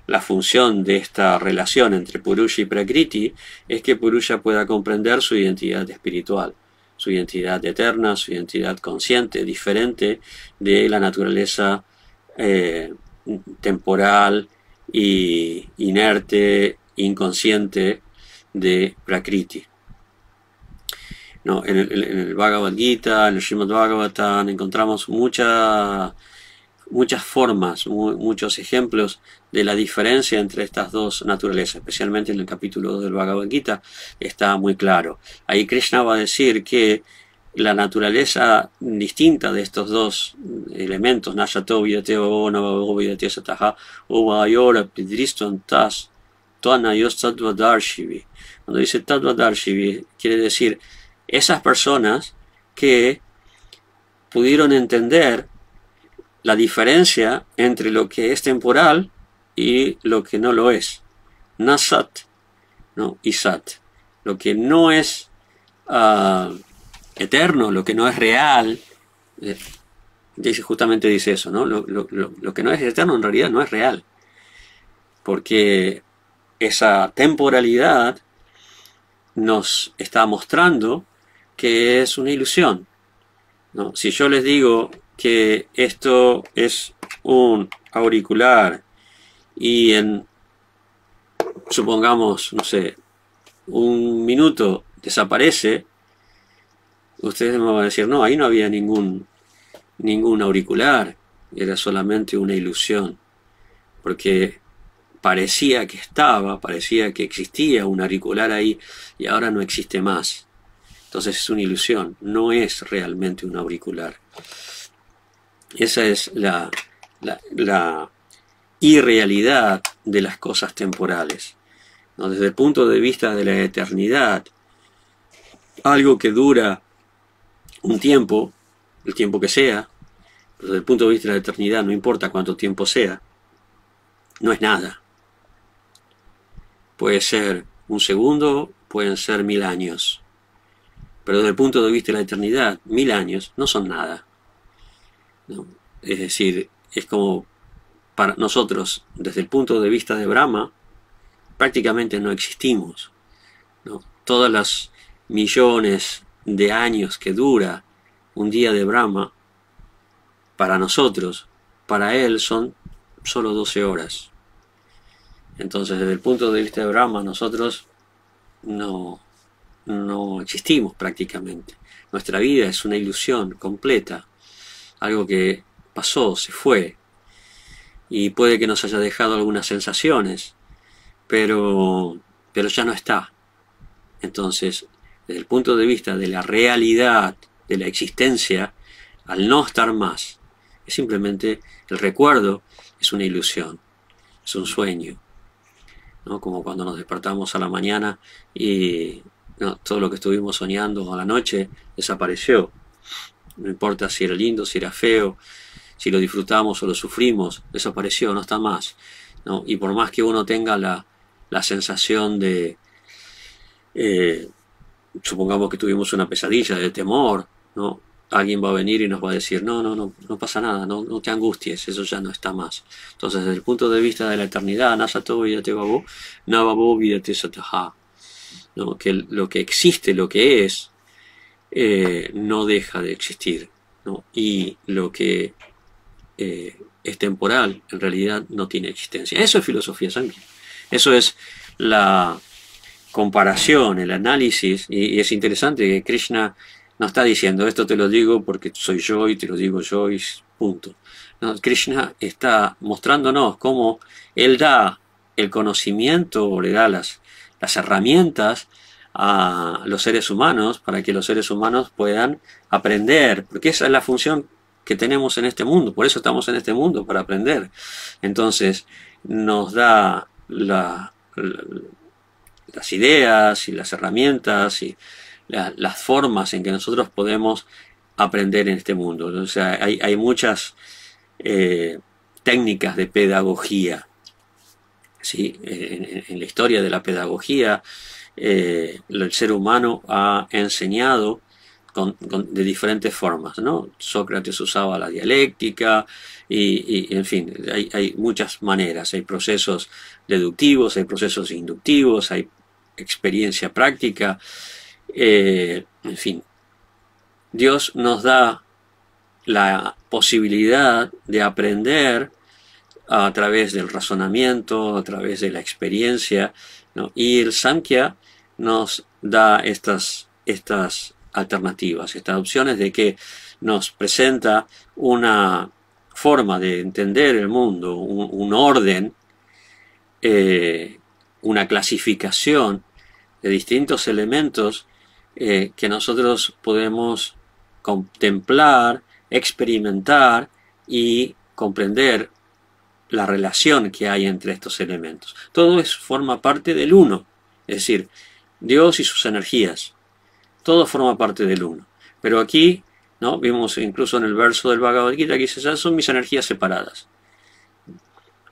la función de esta relación entre Purusha y Prakriti es que Purusha pueda comprender su identidad espiritual, su identidad eterna, su identidad consciente, diferente de la naturaleza temporal y inerte, inconsciente de Prakriti, ¿no? En el Bhagavad Gita, en el Srimad Bhagavatam, encontramos mucha muchas formas, muchos ejemplos de la diferencia entre estas dos naturalezas, especialmente en el capítulo 2 del Bhagavad Gita, está muy claro. Ahí Krishna va a decir que la naturaleza distinta de estos dos elementos, Nashato Vidate o Navavo Vidate Sataha o Vayora Pidriston Tas Tuanayos Tattva-darshivi. Cuando dice Tattva-darshivi, quiere decir esas personas que pudieron entender la diferencia entre lo que es temporal y lo que no lo es. Nasat, ¿no? Y Sat. Lo que no es eterno, lo que no es real, justamente dice eso, ¿no? Lo que no es eterno en realidad no es real, porque esa temporalidad nos está mostrando que es una ilusión, ¿no? Si yo les digo que esto es un auricular y en, supongamos, no sé, un minuto desaparece, ustedes me van a decir, no, ahí no había ningún auricular, era solamente una ilusión, porque parecía que parecía que existía un auricular ahí y ahora no existe más. Entonces es una ilusión, no es realmente un auricular. Esa es la irrealidad de las cosas temporales, ¿no? Desde el punto de vista de la eternidad, algo que dura un tiempo, el tiempo que sea, pero desde el punto de vista de la eternidad, no importa cuánto tiempo sea, no es nada. Puede ser un segundo, pueden ser 1000 años, pero desde el punto de vista de la eternidad, 1000 años no son nada, ¿no? Es decir, es como para nosotros, desde el punto de vista de Brahma, prácticamente no existimos, ¿no? Todas las millones de años que dura un día de Brahma, para nosotros, para él son solo 12 horas. Entonces, desde el punto de vista de Brahma, nosotros no existimos prácticamente. Nuestra vida es una ilusión completa, algo que pasó, se fue, y puede que nos haya dejado algunas sensaciones, pero ya no está. Entonces, desde el punto de vista de la realidad de la existencia, al no estar más, es simplemente el recuerdo, es una ilusión, es un sueño, ¿no? Como cuando nos despertamos a la mañana y todo lo que estuvimos soñando a la noche desapareció. No importa si era lindo, si era feo, si lo disfrutamos o lo sufrimos, desapareció, no está más, ¿no? Y por más que uno tenga la sensación de, supongamos que tuvimos una pesadilla de temor, ¿no? Alguien va a venir y nos va a decir, no pasa nada, no te angusties, eso ya no está más. Entonces, desde el punto de vista de la eternidad, Nasato Vidate Babu, Navabo Vidate Sataha, ¿no? Que lo que existe, lo que es, no deja de existir, ¿no? Y lo que es temporal, en realidad no tiene existencia. Eso es filosofía Samkhya. Eso es la comparación, el análisis, y es interesante que Krishna no está diciendo esto te lo digo porque soy yo y te lo digo yo y punto. No, Krishna está mostrándonos cómo él da el conocimiento o le da las herramientas a los seres humanos para que los seres humanos puedan aprender, porque esa es la función que tenemos en este mundo, por eso estamos en este mundo, para aprender. Entonces nos da las ideas y las herramientas y las formas en que nosotros podemos aprender en este mundo. O sea, hay muchas técnicas de pedagogía, ¿sí? En la historia de la pedagogía, el ser humano ha enseñado de diferentes formas, ¿no? Sócrates usaba la dialéctica y en fin, hay muchas maneras, hay procesos deductivos, hay procesos inductivos, hay experiencia práctica, en fin, Dios nos da la posibilidad de aprender a través del razonamiento, a través de la experiencia, ¿no? Y el Samkhya nos da estas alternativas, estas opciones de que nos presenta una forma de entender el mundo, un orden, una clasificación de distintos elementos que nosotros podemos contemplar, experimentar y comprender la relación que hay entre estos elementos. Todo eso forma parte del uno, es decir, Dios y sus energías. Todo forma parte del uno. Pero aquí, ¿no? Vimos incluso en el verso del Bhagavad Gita que dice, esas son mis energías separadas.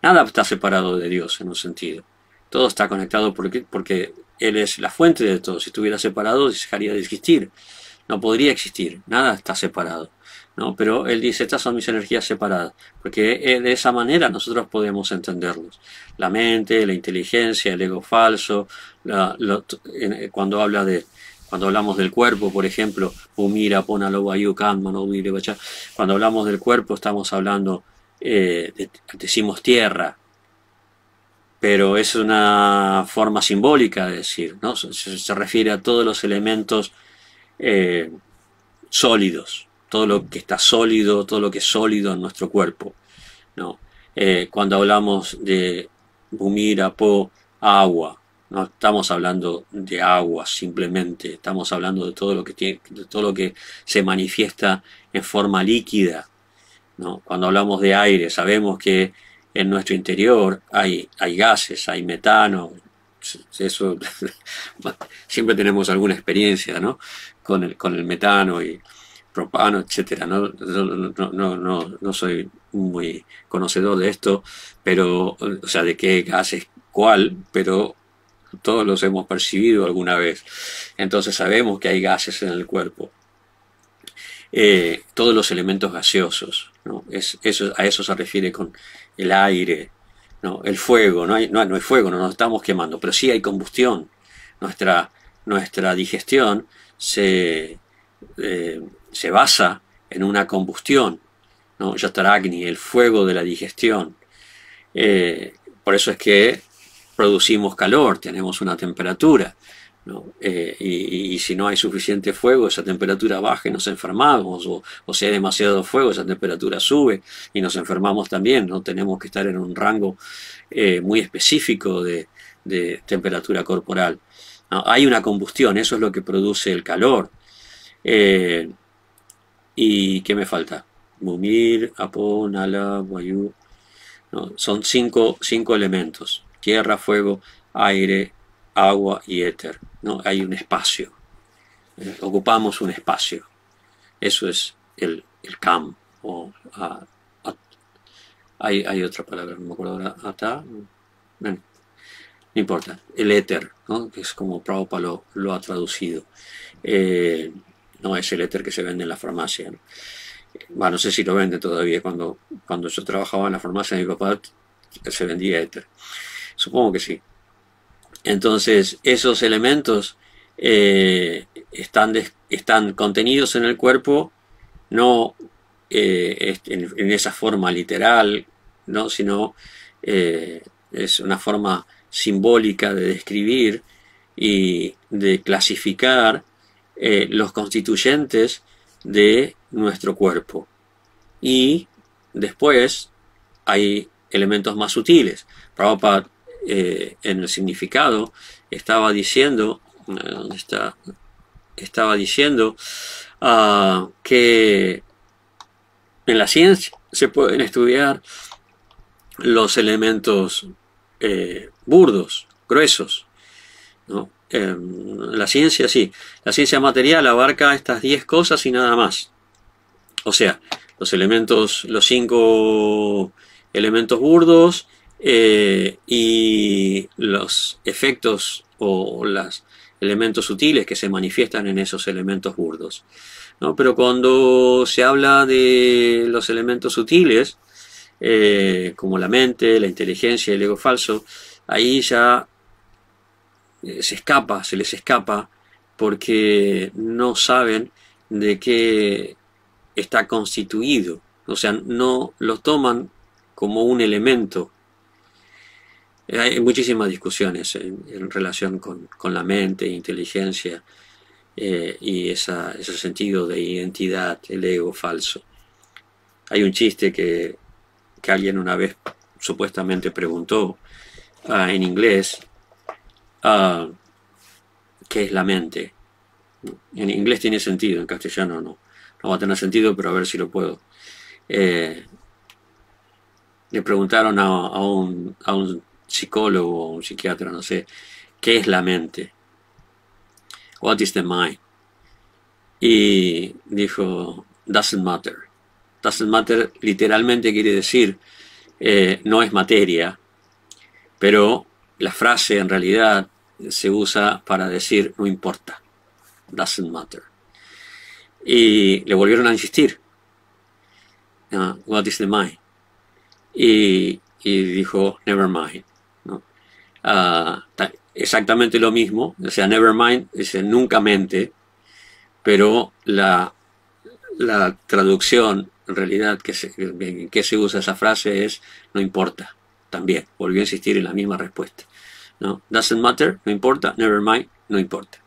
Nada está separado de Dios en un sentido. Todo está conectado porque Él es la fuente de todo. Si estuviera separado, dejaría de existir. No podría existir. Nada está separado, ¿no? Pero Él dice, estas son mis energías separadas. Porque de esa manera nosotros podemos entenderlos. La mente, la inteligencia, el ego falso. Cuando hablamos del cuerpo, por ejemplo, cuando hablamos del cuerpo estamos hablando, decimos tierra, pero es una forma simbólica de decir, ¿no? Se refiere a todos los elementos sólidos, todo lo que está sólido, todo lo que es sólido en nuestro cuerpo, ¿no? Cuando hablamos de Bhumir, Apo, agua, no estamos hablando de agua simplemente, estamos hablando de todo lo que se manifiesta en forma líquida, ¿no? Cuando hablamos de aire, sabemos que en nuestro interior hay gases, hay metano. Eso siempre tenemos alguna experiencia, ¿no? con el metano y propano, etcétera. No soy muy conocedor de esto, pero, o sea, de qué gas es cuál, pero todos los hemos percibido alguna vez. Entonces sabemos que hay gases en el cuerpo. Todos los elementos gaseosos, ¿no? A eso se refiere con el aire, ¿no? El fuego, no hay fuego, no nos estamos quemando, pero sí hay combustión. Nuestra digestión se basa en una combustión, ¿no? Yataragni, el fuego de la digestión. Por eso es que producimos calor, tenemos una temperatura, ¿no? Y si no hay suficiente fuego, esa temperatura baja y nos enfermamos, o si hay demasiado fuego, esa temperatura sube y nos enfermamos también, ¿no? Tenemos que estar en un rango muy específico de temperatura corporal, ¿no? Hay una combustión, eso es lo que produce el calor. ¿Y qué me falta? Bhumir, Apo, Nala, Vayu, ¿no? Son cinco elementos: tierra, fuego, aire, agua y éter, ¿no? Hay un espacio, ocupamos un espacio. Eso es el Kam, hay otra palabra, no me acuerdo ahora, bueno, no importa, el éter, ¿no? Que es como Prabhupada lo ha traducido. No es el éter que se vende en la farmacia, ¿no? Bueno, no sé si lo vende todavía. Cuando yo trabajaba en la farmacia de mi papá se vendía éter, supongo que sí. Entonces esos elementos están contenidos en el cuerpo, no en esa forma literal, ¿no? Sino es una forma simbólica de describir y de clasificar los constituyentes de nuestro cuerpo. Y después hay elementos más sutiles. Prabhupada en el significado estaba diciendo, ¿dónde está? Estaba diciendo que en la ciencia se pueden estudiar los elementos burdos, gruesos, ¿no? La ciencia sí, la ciencia material abarca estas 10 cosas y nada más. O sea, los 5 elementos burdos y los efectos o los elementos sutiles que se manifiestan en esos elementos burdos, ¿no? Pero cuando se habla de los elementos sutiles, como la mente, la inteligencia y el ego falso, ahí ya se les escapa porque no saben de qué está constituido, o sea, no lo toman como un elemento. Hay muchísimas discusiones en relación con la mente, inteligencia y ese sentido de identidad, el ego falso. Hay un chiste que alguien una vez supuestamente preguntó en inglés, ¿qué es la mente? En inglés tiene sentido, en castellano no va a tener sentido, pero a ver si lo puedo. Le preguntaron a un psicólogo o un psiquiatra, no sé, ¿qué es la mente? What is the mind? Y dijo, doesn't matter. Doesn't matter literalmente quiere decir no es materia, pero la frase en realidad se usa para decir no importa. Doesn't matter. Y le volvieron a insistir. What is the mind? Y dijo, never mind. ¿No? Exactamente lo mismo. O sea, never mind dice nunca mente, pero la traducción en realidad en que se usa esa frase es no importa. También volvió a insistir en la misma respuesta. ¿No? Doesn't matter, no importa. Never mind, no importa.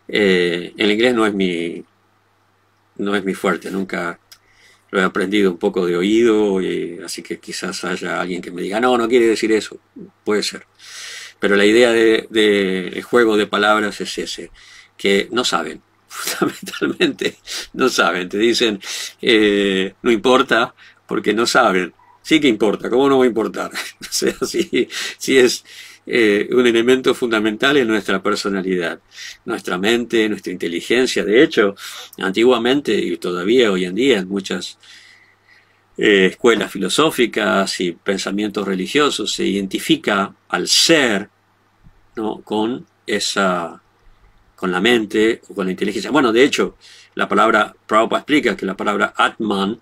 El inglés no es mi fuerte, nunca lo he aprendido un poco de oído, así que quizás haya alguien que me diga, no quiere decir eso, puede ser. Pero la idea del juego de palabras es ese, que no saben, fundamentalmente no saben, te dicen, no importa, porque no saben. Sí que importa, ¿cómo no va a importar? O sea, sí es un elemento fundamental en nuestra personalidad, nuestra mente, nuestra inteligencia. De hecho, antiguamente y todavía hoy en día en muchas escuelas filosóficas y pensamientos religiosos se identifica al ser, ¿no? con la mente o con la inteligencia. Bueno, de hecho, la palabra, Prabhupada explica que la palabra Atman,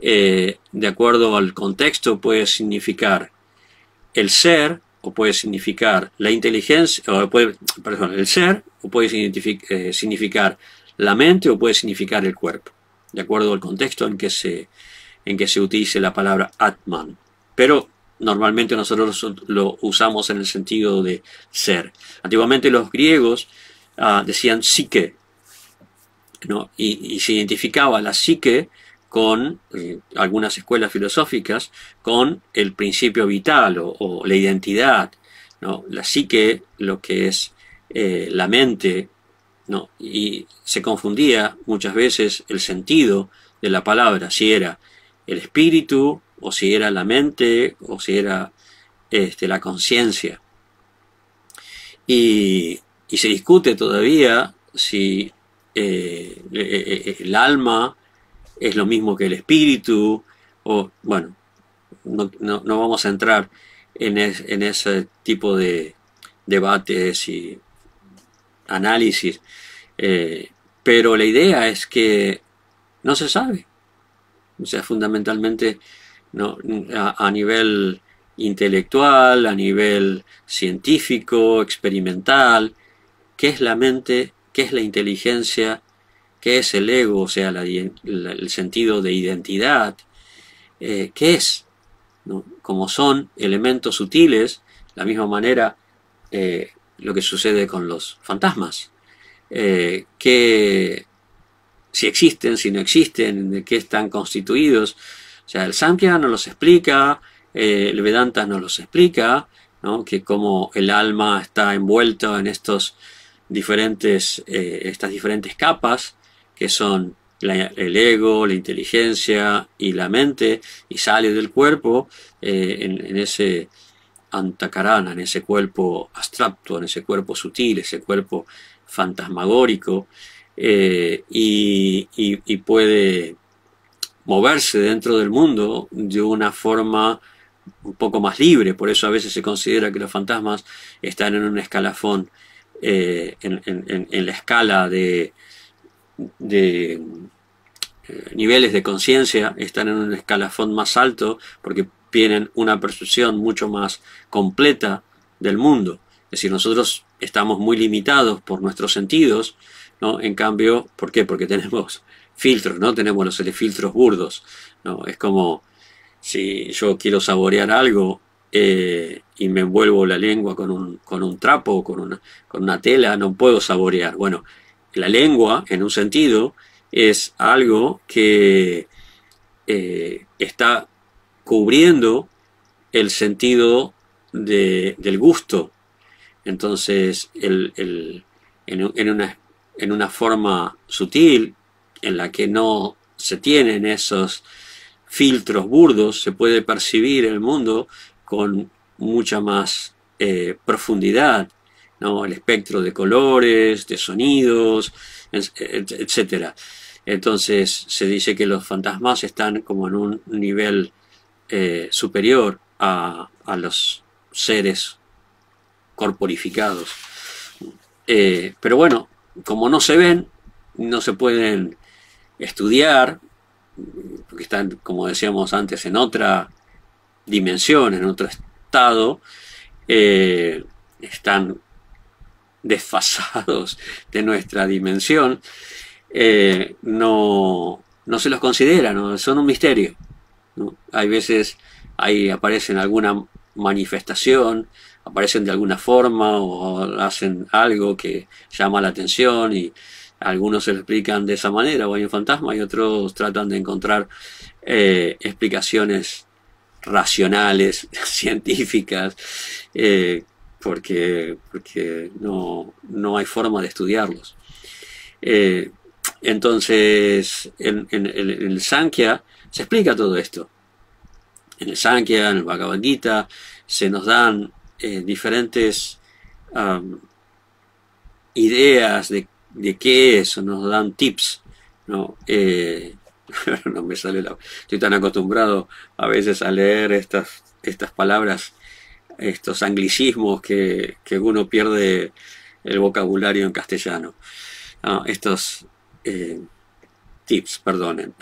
de acuerdo al contexto, puede significar el ser, o puede significar la inteligencia, el ser, o puede significar la mente, o puede significar el cuerpo, de acuerdo al contexto en que se utilice la palabra Atman. Pero normalmente nosotros lo usamos en el sentido de ser. Antiguamente los griegos decían psique, ¿no? Y se identificaba la psique con algunas escuelas filosóficas con el principio vital o la identidad, ¿no? La psique, lo que es la mente, ¿no? Y se confundía muchas veces el sentido de la palabra, si era el espíritu o si era la mente o si era la conciencia. Y se discute todavía si el alma es lo mismo que el espíritu, o bueno, no vamos a entrar en ese tipo de debates y análisis, pero la idea es que no se sabe, o sea, fundamentalmente a nivel intelectual, a nivel científico, experimental, qué es la mente, qué es la inteligencia, qué es el ego, o sea, el sentido de identidad, qué es, ¿no? Como son elementos sutiles, de la misma manera lo que sucede con los fantasmas, que si existen, si no existen, de qué están constituidos. O sea, el Samkhya nos los explica, el Vedanta nos los explica, ¿no? Que como el alma está envuelto en estas diferentes capas, que son el ego, la inteligencia y la mente, y sale del cuerpo en ese antakarana, en ese cuerpo abstracto, en ese cuerpo sutil, ese cuerpo fantasmagórico, y puede moverse dentro del mundo de una forma un poco más libre. Por eso a veces se considera que los fantasmas están en un escalafón, en la escala de niveles de conciencia, están en un escalafón más alto porque tienen una percepción mucho más completa del mundo. Es decir, nosotros estamos muy limitados por nuestros sentidos, ¿no? En cambio, ¿por qué? Porque tenemos filtros, ¿no? Tenemos los filtros burdos, ¿no? Es como si yo quiero saborear algo y me envuelvo la lengua con un trapo o con una tela, no puedo saborear. Bueno, la lengua, en un sentido, es algo que está cubriendo el sentido del gusto. Entonces, en una forma sutil, en la que no se tienen esos filtros burdos, se puede percibir el mundo con mucha más profundidad, ¿no? El espectro de colores, de sonidos, etcétera. Entonces se dice que los fantasmas están como en un nivel superior a los seres corporificados. Pero bueno, como no se ven, no se pueden estudiar, porque están, como decíamos antes, en otra dimensión, en otro estado, están desfasados de nuestra dimensión, no se los considera, ¿no? Son un misterio, ¿no? Hay veces ahí aparecen alguna manifestación, aparecen de alguna forma o hacen algo que llama la atención y algunos se lo explican de esa manera, o hay un fantasma, y otros tratan de encontrar explicaciones racionales, científicas, porque no hay forma de estudiarlos. Entonces, en el Sankhya se explica todo esto. En el Sankhya, en el Bhagavad Gita, se nos dan diferentes ideas de qué es, nos dan tips, ¿no? No me sale estoy tan acostumbrado a veces a leer estas palabras, estos anglicismos, que uno pierde el vocabulario en castellano. No, estos tips, perdonen.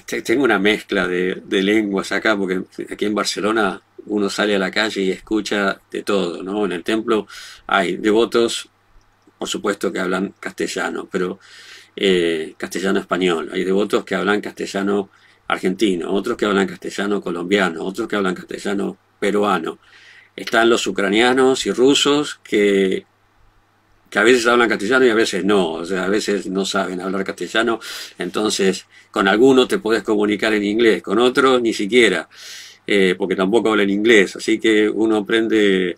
Tengo una mezcla de lenguas acá, porque aquí en Barcelona uno sale a la calle y escucha de todo, ¿no? En el templo hay devotos, por supuesto, que hablan castellano, pero castellano español. Hay devotos que hablan castellano argentino, otros que hablan castellano colombiano, otros que hablan castellano peruano. Están los ucranianos y rusos que a veces hablan castellano y a veces no, o sea, a veces no saben hablar castellano, entonces con algunos te podés comunicar en inglés, con otros ni siquiera, porque tampoco hablan inglés, así que uno aprende,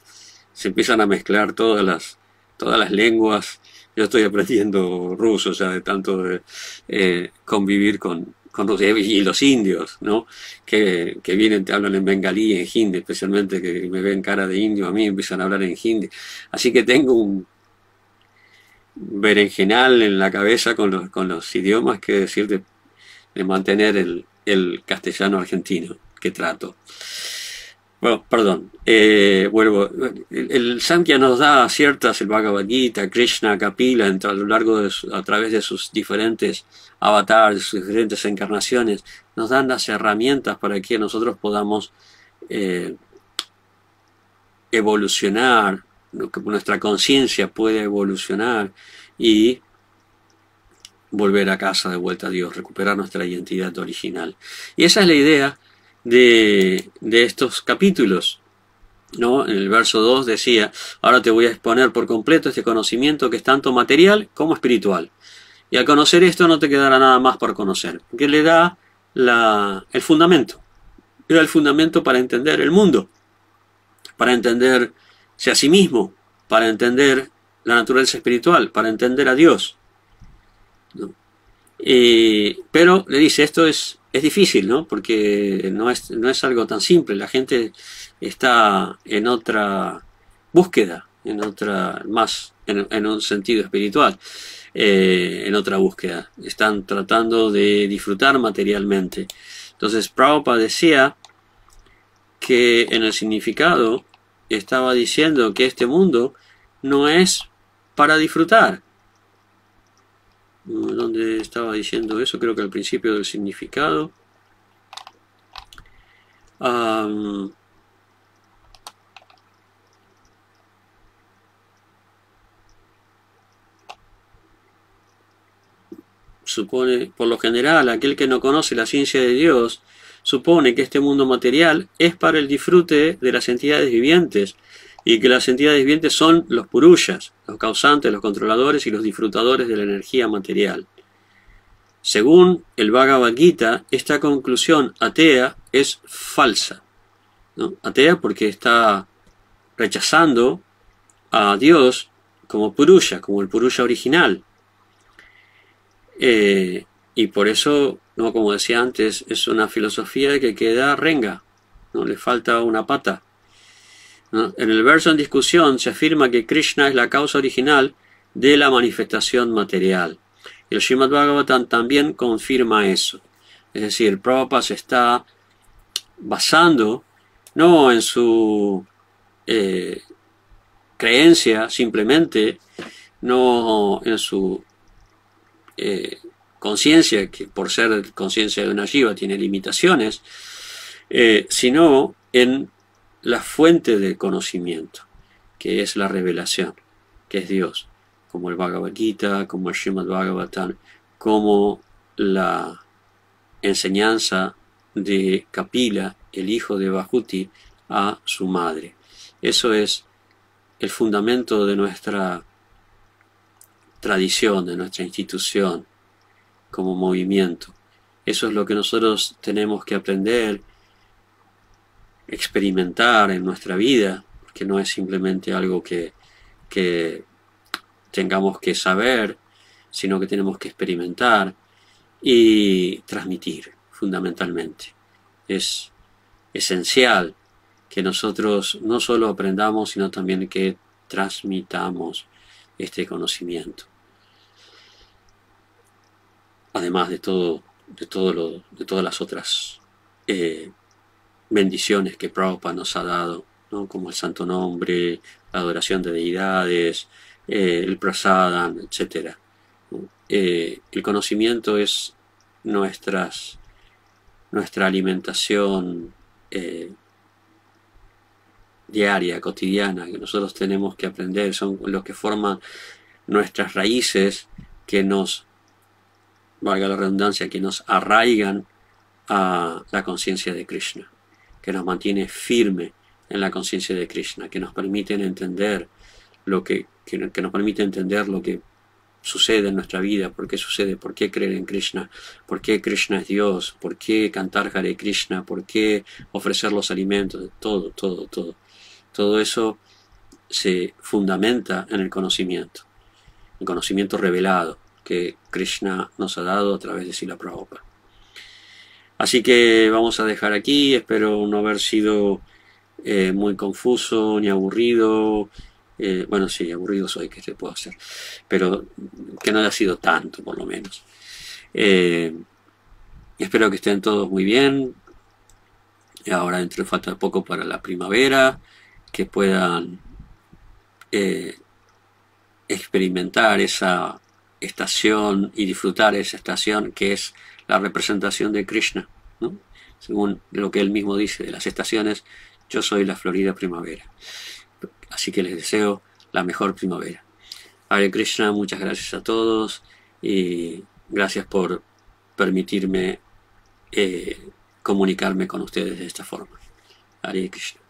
se empiezan a mezclar todas las lenguas. Yo estoy aprendiendo ruso, o sea, de tanto de convivir con Rusia, y los indios, ¿no? Que vienen, te hablan en bengalí, en hindi, especialmente, que me ven cara de indio, a mí empiezan a hablar en hindi, así que tengo un berenjenal en la cabeza con los idiomas, que decir de mantener el castellano argentino que trato. Bueno, perdón, vuelvo. El Samkhya nos da ciertas, el Bhagavad Gita, Krishna, Kapila, a lo largo a través de sus diferentes avatares, de sus diferentes encarnaciones, nos dan las herramientas para que nosotros podamos evolucionar, que nuestra conciencia pueda evolucionar y volver a casa, de vuelta a Dios, recuperar nuestra identidad original. Y esa es la idea de estos capítulos, ¿no? En el verso 2 decía: ahora te voy a exponer por completo este conocimiento que es tanto material como espiritual. Y al conocer esto no te quedará nada más por conocer, que le da el fundamento. Le da el fundamento para entender el mundo, para entenderse a sí mismo, para entender la naturaleza espiritual, para entender a Dios, ¿no? Pero le dice, esto es difícil, ¿no? Porque no es algo tan simple. La gente está en otra búsqueda, en un sentido espiritual, en otra búsqueda. Están tratando de disfrutar materialmente. Entonces Prabhupada decía que en el significado estaba diciendo que este mundo no es para disfrutar. ¿Dónde estaba diciendo eso? Creo que al principio del significado. Supone, por lo general, aquel que no conoce la ciencia de Dios supone que este mundo material es para el disfrute de las entidades vivientes, y que las entidades vivientes son los purusas, los causantes, los controladores y los disfrutadores de la energía material. Según el Bhagavad Gita, esta conclusión atea es falsa, ¿no? Atea porque está rechazando a Dios como Purusha, como el Purusha original. Y por eso, ¿no? Como decía antes, es una filosofía que queda renga, ¿no? Le falta una pata, ¿no? En el verso en discusión se afirma que Krishna es la causa original de la manifestación material. Y el Srimad Bhagavatam también confirma eso. Es decir, Prabhupada se está basando no en su creencia simplemente, no en su conciencia, que por ser conciencia de una jiva tiene limitaciones, sino en la fuente del conocimiento, que es la revelación, que es Dios, como el Bhagavad Gita, como el Srimad Bhagavatam, como la enseñanza de Kapila, el hijo de Bhahuti, a su madre. Eso es el fundamento de nuestra tradición, de nuestra institución como movimiento. Eso es lo que nosotros tenemos que aprender, experimentar en nuestra vida, porque no es simplemente algo que tengamos que saber, sino que tenemos que experimentar y transmitir, fundamentalmente. Es esencial que nosotros no solo aprendamos, sino también que transmitamos este conocimiento. Además de todas las otras bendiciones que Prabhupada nos ha dado, ¿no? Como el santo nombre, la adoración de deidades, el prasadam, etc. El conocimiento es nuestra alimentación diaria, cotidiana, que nosotros tenemos que aprender, son los que forman nuestras raíces, que nos, valga la redundancia, que nos arraigan a la conciencia de Krishna, que nos mantiene firme en la conciencia de Krishna, que nos permiten entender que nos permite entender lo que sucede en nuestra vida, por qué sucede, por qué creer en Krishna, por qué Krishna es Dios, por qué cantar Hare Krishna, por qué ofrecer los alimentos, todo eso se fundamenta en el conocimiento revelado que Krishna nos ha dado a través de Srila Prabhupada. Así que vamos a dejar aquí, espero no haber sido muy confuso ni aburrido. Bueno, sí, aburrido soy, ¿qué te puedo hacer? Pero que no haya sido tanto, por lo menos. Espero que estén todos muy bien. Ahora dentro falta poco para la primavera, que puedan experimentar esa estación y disfrutar esa estación que es la representación de Krishna, ¿no? Según lo que él mismo dice de las estaciones, yo soy la florida primavera. Así que les deseo la mejor primavera. Hare Krishna, muchas gracias a todos y gracias por permitirme comunicarme con ustedes de esta forma. Hare Krishna.